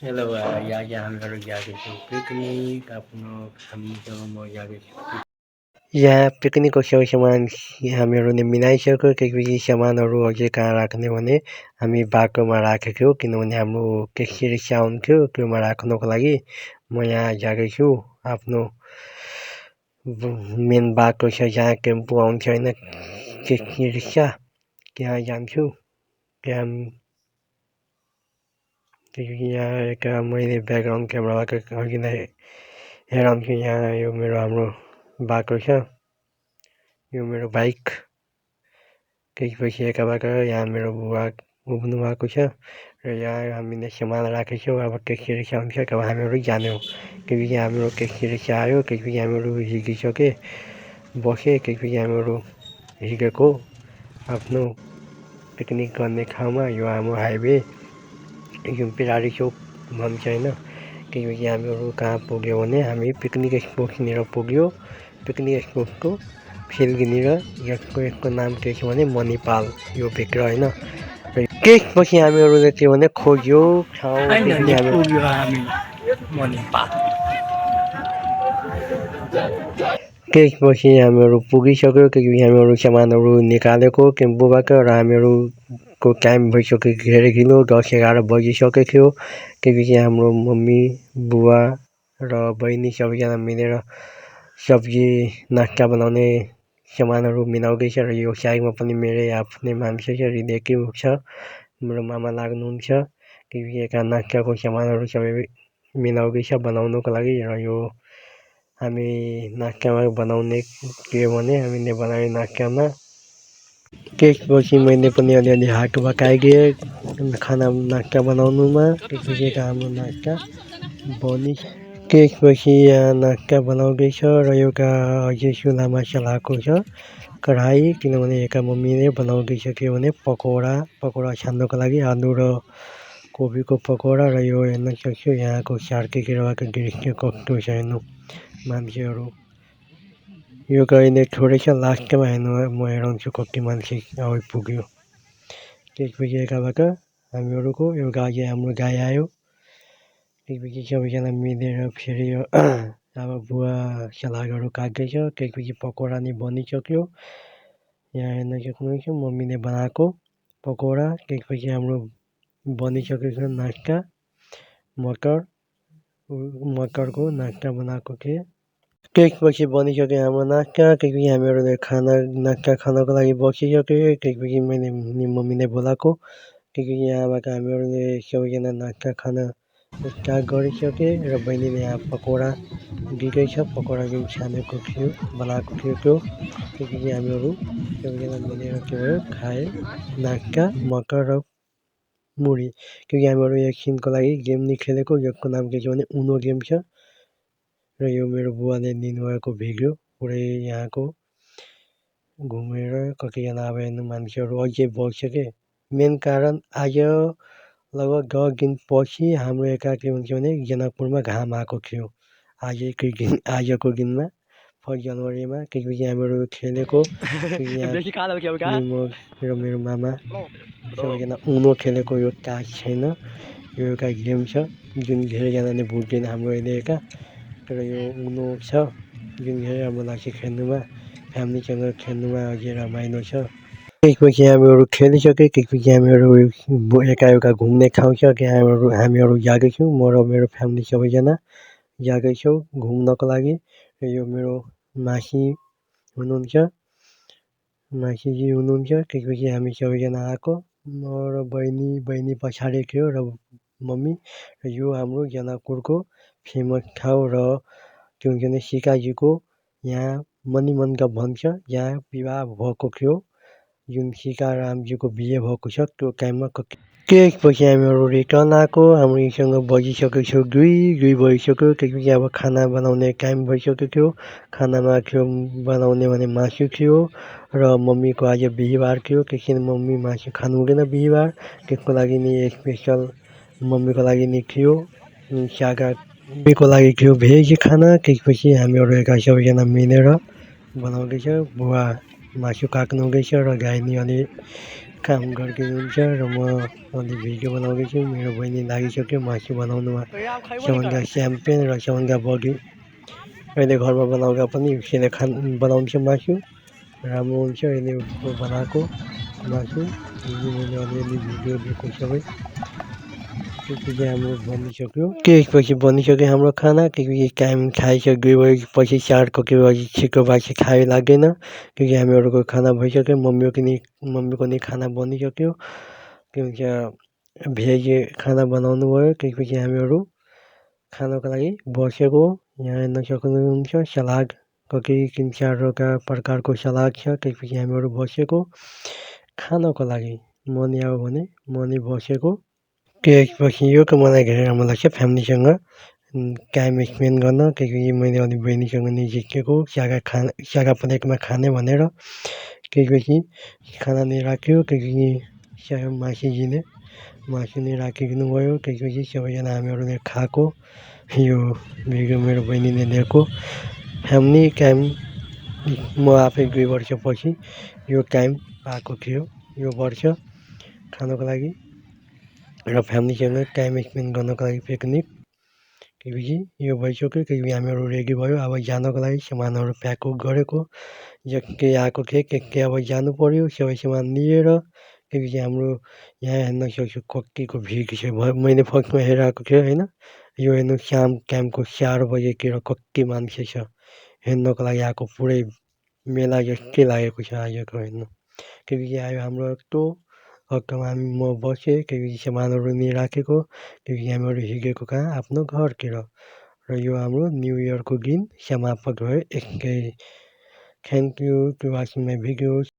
Hello, यहाँ हामीहरू गएका छौँ पिकनिक आफ्नो हामीसँग गएका छौँ यहाँ पिकनिकको सामान हामीहरूले मिलाइसक्यो केही सामानहरू अझै कहाँ राख्ने भने हामी बाटोमा राखेको थियौँ किनभने हाम्रो ट्याक्सी रिक्सा आउँथ्यो त्योमा राख्नको लागि म यहाँ गएको छु आफ्नो मेन बाटो छ जहाँ टेम्पो आउँछ होइन ट्याक्सी रिक्सा त्यहाँ जान्छु त्यहाँ यहाँ एक मैले ब्याकग्राउन्ड क्यामेराबाट अघि नै हेराउँछु यहाँ यो मेरो हाम्रो बाटो छ यो मेरो बाइक त्यसपछि यताबाट यहाँ मेरो बुवा उभिनु भएको छ र यहाँ हामीले सामान राखेछौँ अब ट्याक्सी रिक्सा आउँछ तब हामीहरू जाने हो त्यसपछि हाम्रो ट्याक्सी रिक्सा आयो त्यसपछि हामीहरू हिँडिसके बसे त्यसपछि हामीहरू हिँडेको आफ्नो पिकनिक गर्ने ठाउँमा यो हाम्रो हाइवे जुन पिरारी चौक भन्छ होइन त्यसपछि हामीहरू कहाँ पुग्यो भने हामी पिकनिक स्पोट्सनिर पुग्यो पिकनिक स्पोट्सको फिल्डनिर यसको नाम के छ भने मणिपाल यो भित्र होइन त्यसपछि हामीहरूले के भने खोज्यो ठाउँ त्यसपछि हामीहरू पुगिसक्यो त्यसपछि हामीहरू सामानहरू निकालेको टेम्पोबाट र हामीहरूको टाइम भइसक्यो धेरै ढिलो 10-11 बजिसकेको थियो त्यसपछि हाम्रो मम्मी बुवा र बहिनी सबैजना मिलेर सब्जी नास्ता बनाउने सामानहरू मिलाउँदैछ र यो साइडमा पनि मेरै आफ्नै मान्छे छ रिलेटिभ छ मेरो मामा लाग्नुहुन्छ त्यसपछि यता नास्ताको सामानहरू सबै मिलाउँदैछ बनाउनको लागि र यो हामी नास्तामा बनाउने के भने हामीले बनाउने नास्तामा त्यसपछि मैले पनि अलिअलि हात बटाइदिएँ खाना नास्ता बनाउनुमा त्यसपछि हाम्रो नास्ता बनि त्यसपछि यहाँ नास्ता बनाउँदैछ र एउटा अझै चुलामा चलाएको छ कराही किनभने यता मम्मीले बनाउँदैछ के भने पकौडा छान्नको लागि आलु र कोपीको पकौडा र यो हेर्न सक्छु यहाँको चारतिरबाट दृश्य कस्तो छ हेर्नु मान्छेहरू यो गाडीले थोरै छ लास्टमा हेर्नु म हेराउँछु कति मान्छे आइपुग्यो त्यसपछि यताबाट हामीहरूको यो गाडी हाम्रो गाई आयो त्यसपछि सबैजना मिलेर फेरि अब बुवा सलादहरू काट्दैछ त्यसपछि पकौडा नि बनिसक्यो यहाँ हेर्न सक्नुहुन्छ मम्मीले बनाएको पकौडा त्यसपछि हाम्रो बनिसकेको छ नास्ता मटरको नास्ता बनाएको थिएँ त्यसपछि बनिसक्यो हाम्रो नास्ता त्यसपछि हामीहरूले नास्ता खानको लागि बसिसक्यो त्यसपछि मैले मम्मीले बोलाएको त्यसपछि यहाँबाट हामीहरूले सबैजना नास्ता खान स्टार्ट गरिसके र बहिनीले यहाँ पकौडा दिँदैछ पकौडा जुन छानेको थियो बनाएको थियो त्यो त्यसपछि हामीहरू सबैजना मिलेर के भयो खाए नास्ता मटर र मुढी क्योंकि हामीहरू एकछिनको लागि गेम नि खेलेको जसको नाम के छ भने उनो गेम छ र यो मेरो बुवाले लिनुभएको भिडियो पुरै यहाँको घुमेर कतिजना अब हेर्नु मान्छेहरू अझै बढ्छ के मेन कारण आज लगभग 10 दिनपछि हाम्रो यता के भन्छ भने जनकपुरमा घाम आएको थियो आजको दिनमा 1 जनवरीमा त्यसपछि हामीहरू खेलेको र मेरो मामा सबैजना उनो खेलेको यो तास छैन यो एउटा गेम छ जुन धेरैजनाले बुझ्दैन हाम्रो एरियाका तर यो उनो छ जुन धेरै राम्रो लाग्छ खेल्नुमा फ्यामिलीसँग खेल्नुमा अझै रमाइलो छ त्यसपछि हामीहरू खेलिसके त्यसपछि हामीहरू एका घुम्ने ठाउँ छ त्यहाँ हामीहरू गएका छौँ म र मेरो फ्यामिली सबैजना गएका छौँ घुम्नको लागि र यो मेरो मासी हुनुहुन्छ मासीजी हुनुहुन्छ त्यसपछि हामी सबैजना आएको म र बहिनी पछाडि थियो र मम्मी र यो हाम्रो जनकपुरको फेमस ठाउँ र के भन्छ भने सीताजीको यहाँ मणिमण्डप भन्छ यहाँ विवाह भएको थियो जुन सीतारामजीको बिहे भएको छ त्यो टाइममा त्यसपछि हामीहरू रिटर्न आएको हामीसँग बजिसकेको थियो 2 बजिसक्यो त्यसपछि अब खाना बनाउने टाइम भइसकेको थियो खानामा थियो बनाउने भने मासु थियो र मम्मीको आज बिहिबार थियो त्यसैले मम्मी मासु खानु हुँदैन बिहिबार त्यसको लागि नि स्पेसल मम्मीको लागि नि थियो मम्मीको लागि थियो भेज खाना त्यसपछि हामीहरू एका सबैजना मिलेर बनाउँदैछ बुवा मासु काट्नु हुँदैछ र गाई नि अलि काम गर्दै हुनुहुन्छ र म अलि भिडियो बनाउँदैछु। मेरो बहिनी लागिसक्यो मासु बनाउनुमा। सवनका च्याम्पियन र सवनका बडी अहिले घरमा बनाउँदा पनि उसले बनाउँछ मासु। राम्रो हुन्छ अहिले बनाएको मासु। मैले अलिअलि भिडियो दिएको सबै केही हाम्रो बनिसक्यो। त्यसपछि बनिसक्यो हाम्रो खाना। केही टाइम खाइसक्यो 2 बजीपछि 4 को बजी छिटो बासी खायो लाग्दैन। क्योंकि हामीहरूको खाना भइसक्यो। मम्मीको नि खाना बनिसक्यो। के भन्छ भेज खाना बनाउनु भयो। त्यसपछि हामीहरू खानको लागि बसेको। यहाँ हेर्न सक्नुहुन्छ सलाद केही 3-4 प्रकारको सलाद छ। त्यसपछि हामीहरू बसेको खानको लागि। मनी आयो भने मनी बसेको। त्यसपछि यो त मलाई धेरै राम्रो लाग्छ फ्यामिलीसँग टाइम स्पेन्ड गर्न। त्यसपछि मैले अलि बहिनीसँग नि झिकेको सागा प्लेटमा खाने भनेर। त्यसपछि खाना नि राख्यो। त्यसपछि मासीजीले मासु नि राखिदिनु भयो। त्यसपछि सबैजना हामीहरूले खाएको। यो भिडियो मेरो बहिनीले लिएको फ्यामिली टाइम। म आफै 2 वर्षपछि यो टाइम पाएको थियो यो वर्ष खानको लागि र फ्यामिलीसँग टाइम स्पेन्ड गर्नको लागि पिकनिक। त्यसपछि यो भइसक्यो। त्यसपछि हामीहरू रेडी भयो अब जानको लागि सामानहरू प्याक गरेको। के आएको थिएँ के अब जानु पर्यो सबै सामान लिएर। त्यसपछि हाम्रो यहाँ हेर्न सक्छु कतिको भिड छ। मैले फर्स्टमा हेरेको थिएँ होइन। यो हेर्नु शाम टाइमको 4 बजेतिर कति मान्छे छ हेर्नको लागि आएको। पुरै मेला जस्तै लागेको छ आजको हेर्नु। त्यसपछि आयो हाम्रो अटोमा म बसेँ। त्यसपछि सामानहरू नि राखेको। त्यसपछि हामीहरू हिँडेको कहाँ आफ्नो घरतिर। र यो हाम्रो न्यु इयरको दिन समाप्त भयो। Thank you to watching my videos.